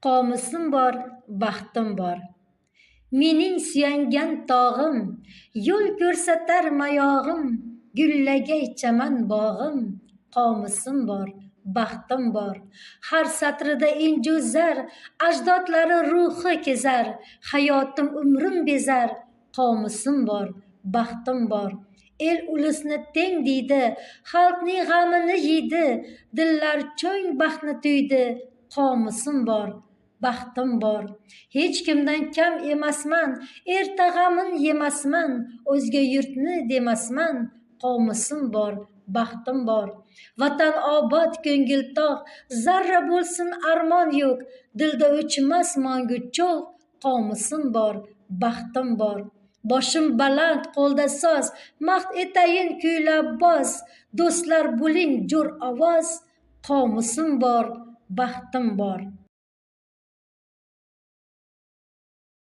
qomusim bor, baxtim bor. Mening suyangan tog'im, yo'l ko'rsatar mayog'im, gullagay chaman bog'im, qomusim bor, baxtim bor. Har satrida inju zar, ajdodlari ruhi kezar, hayotim umrim bezar, qomusim bor, baxtim bor. El ulusni teng deydi, xalqning g'amini yeydi, dillar cho'ng baxtni tuydi, qomusim bor, baxtim bor. Hech kimdan kam emasman, erta g'amin yemasman, o'zga yurtni demasman, qomusim bor, baxtim bor. Vatan obod, ko'ngil tog', zarra bo'lsin armon yo'q, dilda o'chmas mangu cho'g', qomusim bor, baxtim bor. Boshim baland, qo'lda soz, maxt etayin kuylab boz, do'stlar bo'ling jo'r ovoz, qomusim bor, baxtim bor.